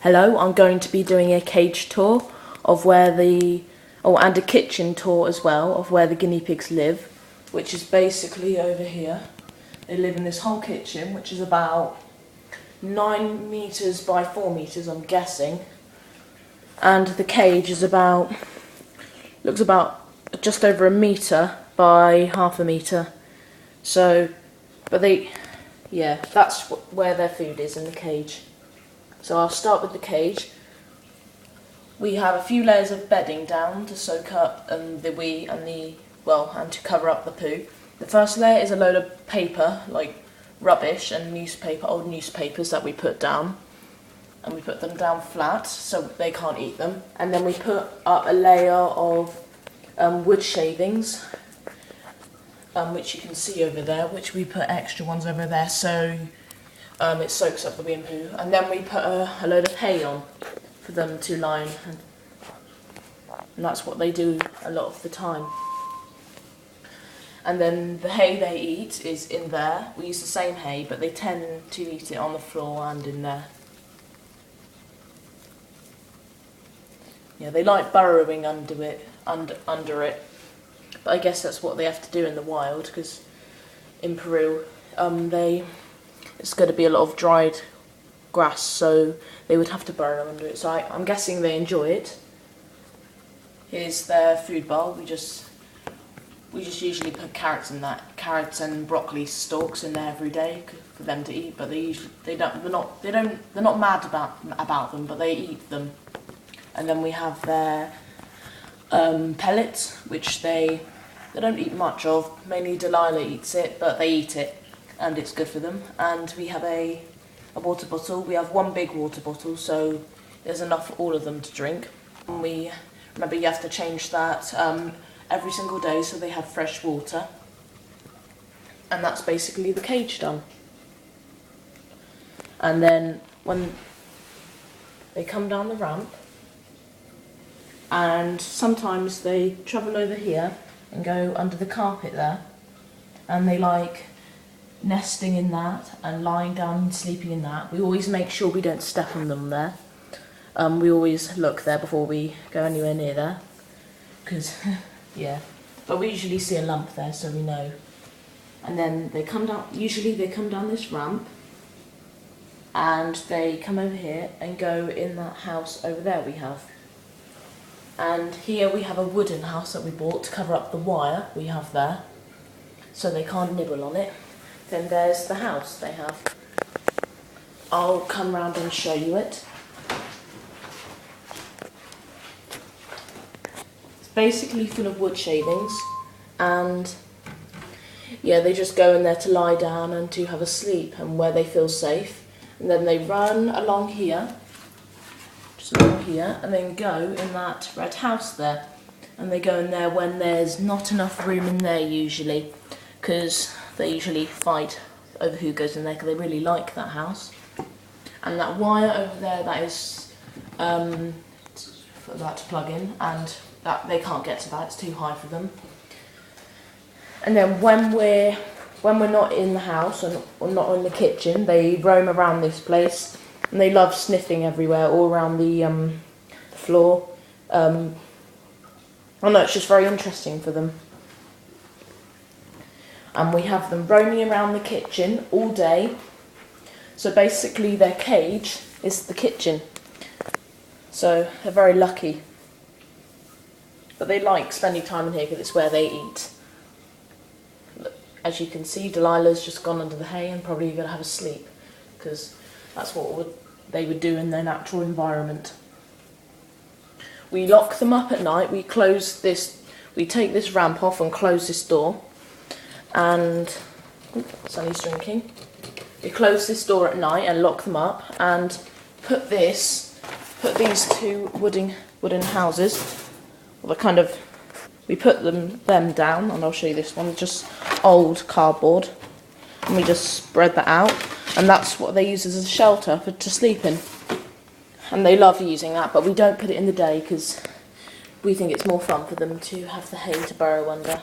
Hello, I'm going to be doing a cage tour of and a kitchen tour as well, of where the guinea pigs live, which is basically over here. They live in this whole kitchen, which is about 9 meters by 4 meters, I'm guessing. And the cage is looks about just over a meter by half a meter. So, that's where their food is, in the cage. So I'll start with the cage. We have a few layers of bedding down to soak up the wee and to cover up the poo. The first layer is a load of paper, like rubbish and old newspapers that we put down. And we put them down flat so they can't eat them. And then we put up a layer of wood shavings, which you can see over there, which we put extra ones over there so it soaks up the wee and poo. And then we put a load of hay on for them to lie in. And that's what they do a lot of the time. And then the hay they eat is in there. We use the same hay, but they tend to eat it on the floor and in there. Yeah, they like burrowing under it. But I guess that's what they have to do in the wild, because in Peru, it's going to be a lot of dried grass, so they would have to burrow under it. So I'm guessing they enjoy it. Here's their food bowl. We just usually put carrots and broccoli stalks in there every day for them to eat. But they're not mad about them, but they eat them. And then we have their pellets, which they don't eat much of. Mainly Delilah eats it, but they eat it, and it's good for them. And we have a water bottle. We have one big water bottle, so there's enough for all of them to drink. And remember, you have to change that every single day so they have fresh water. And that's basically the cage done. And then when they come down the ramp, and sometimes they travel over here and go under the carpet there, and they like nesting in that and lying down and sleeping in that. We always make sure we don't step on them there. We always look there before we go anywhere near there, because yeah. But we usually see a lump there, so we know. And then they come down. Usually they come down this ramp, and they come over here and go in that house over there we have. And here we have a wooden house that we bought to cover up the wire we have there, so they can't nibble on it. Then there's the house they have. I'll come round and show you it. It's basically full of wood shavings, and yeah, they just go in there to lie down and to have a sleep and where they feel safe. And then they run along here, and then go in that red house there. And they go in there when there's not enough room in there usually, because they usually fight over who goes in there, because they really like that house. And that wire over there, that is for that to plug in, and that they can't get to that, it's too high for them. And then when we're not in the house or not in the kitchen, they roam around this place. And they love sniffing everywhere, all around the floor. It's just very interesting for them. And we have them roaming around the kitchen all day. So basically their cage is the kitchen. So they're very lucky. But they like spending time in here because it's where they eat. As you can see, Delilah's just gone under the hay and probably going to have a sleep, because that's what they would do in their natural environment. We lock them up at night. We take this ramp off and close this door. And Sunny's drinking. We close this door at night and lock them up, and put these two wooden houses. We put them down, and I'll show you this one. Just old cardboard, and we just spread that out. And that's what they use as a shelter to sleep in. And they love using that, but we don't put it in the day because we think it's more fun for them to have the hay to burrow under.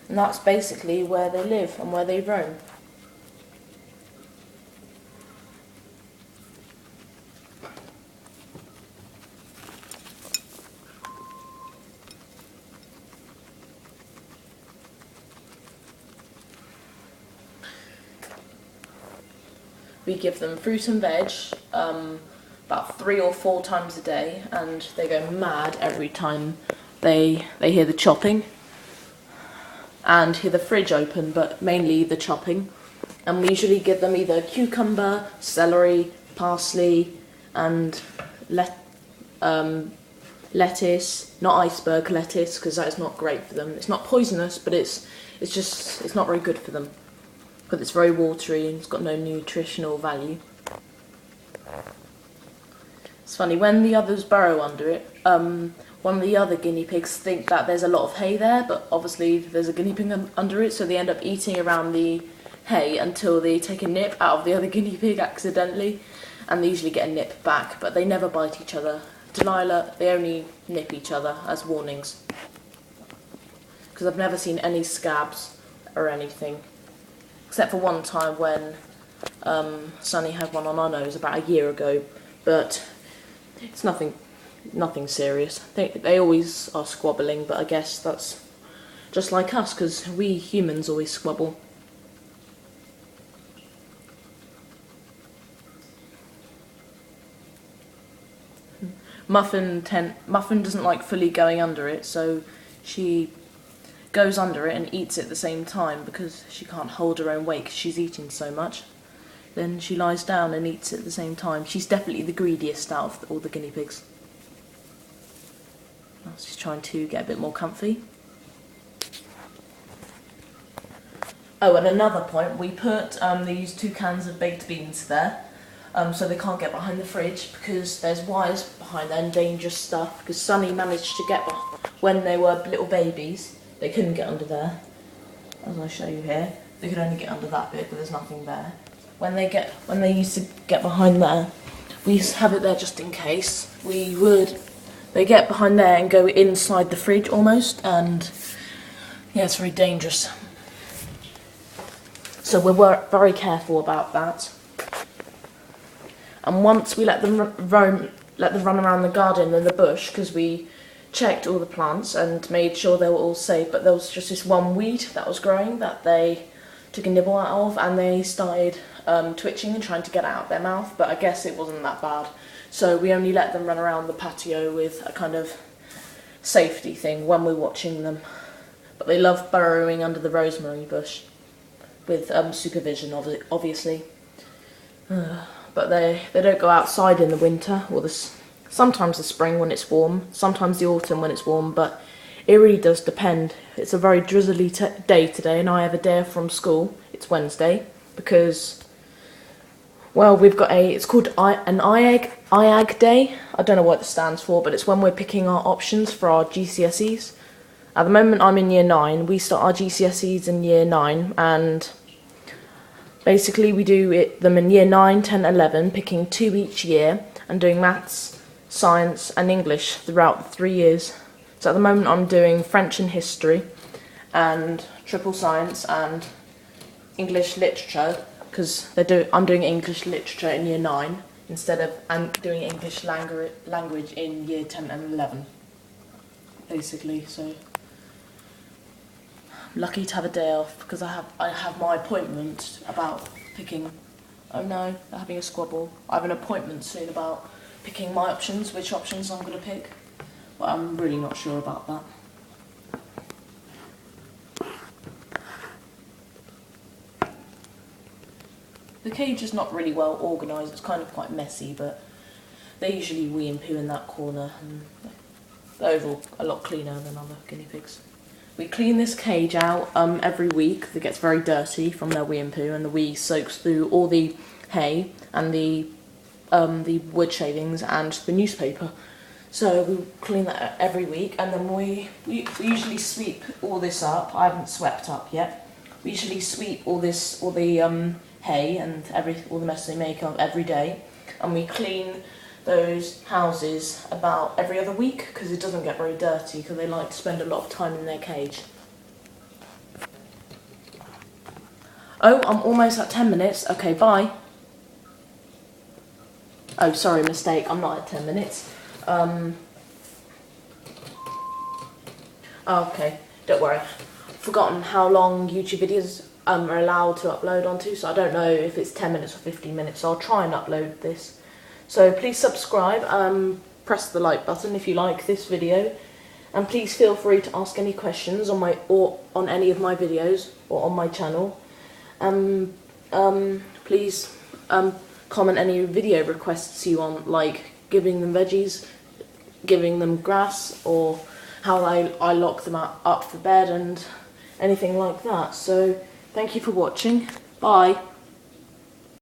And that's basically where they live and where they roam. we give them fruit and veg about 3 or 4 times a day, and they go mad every time they hear the chopping and hear the fridge open, but mainly the chopping. And we usually give them either cucumber, celery, parsley, and lettuce, not iceberg lettuce, because that is not great for them. It's not poisonous, but it's not very good for them because it's very watery and it's got no nutritional value. It's funny, when the others burrow under it, one of the other guinea pigs think that there's a lot of hay there, but obviously there's a guinea pig under it, so they end up eating around the hay until they take a nip out of the other guinea pig accidentally, and they usually get a nip back, but they never bite each other. Delilah, they only nip each other as warnings, because I've never seen any scabs or anything, except for one time when Sunny had one on our nose about a year ago, but it's nothing serious. They always are squabbling, but I guess that's just like us, because we humans always squabble. Muffin doesn't like fully going under it, so she goes under it and eats it at the same time because she can't hold her own weight because she's eating so much. Then she lies down and eats it at the same time. She's definitely the greediest out of all the guinea pigs. She's trying to get a bit more comfy. Oh, and another point, we put these 2 cans of baked beans there, so they can't get behind the fridge because there's wires behind there and dangerous stuff, because Sunny managed to get when they were little babies. They couldn't get under there, as I show you here. They could only get under that bit, but there's nothing there. When they used to get behind there, we used to have it there just in case. They get behind there and go inside the fridge almost, and yeah, it's very dangerous. So we're very careful about that. And once we let them run around the garden and the bush, because we checked all the plants and made sure they were all safe, but there was just this one weed that was growing that they took a nibble out of, and they started twitching and trying to get it out of their mouth, but I guess it wasn't that bad. So we only let them run around the patio with a kind of safety thing when we're watching them. But they love burrowing under the rosemary bush with supervision, obviously. But they don't go outside in the winter, or sometimes the spring when it's warm, sometimes the autumn when it's warm, but it really does depend. It's a very drizzly day today, and I have a day off from school. It's Wednesday, because, well, we've got it's called an IAG day. I don't know what it stands for, but it's when we're picking our options for our GCSEs. At the moment I'm in year 9, we start our GCSEs in year 9, and basically we do them in year 9, 10, 11, picking 2 each year, and doing maths, science and English throughout the 3 years. So at the moment I'm doing French and history, and triple science and English literature, because I'm doing English literature in year 9 instead of doing English language in year 10 and 11, basically. So I'm lucky to have a day off, because I have my appointment about picking. Oh no, they're having a squabble. I have an appointment soon about picking my options, which options I'm going to pick. But I'm really not sure about that. The cage is not really well organised. It's kind of quite messy, but they usually wee and poo in that corner, and they're overall a lot cleaner than other guinea pigs. We clean this cage out every week. It gets very dirty from their wee and poo, and the wee soaks through all the hay and the wood shavings and the newspaper. So we clean that every week, and then we usually sweep all this up. I haven't swept up yet. We usually sweep all the hay and all the mess they make up every day, and we clean those houses about every other week, because it doesn't get very dirty, because they like to spend a lot of time in their cage. Oh, I'm almost at 10 minutes. Okay, bye. Oh, sorry, mistake. I'm not at 10 minutes. Okay, don't worry. I've forgotten how long YouTube videos are allowed to upload onto, so I don't know if it's 10 minutes or 15 minutes, so I'll try and upload this. So please subscribe, press the like button if you like this video, and please feel free to ask any questions on on any of my videos or on my channel. Please comment any video requests you want, like giving them veggies, giving them grass, or how I lock them up for bed and anything like that. So thank you for watching. Bye.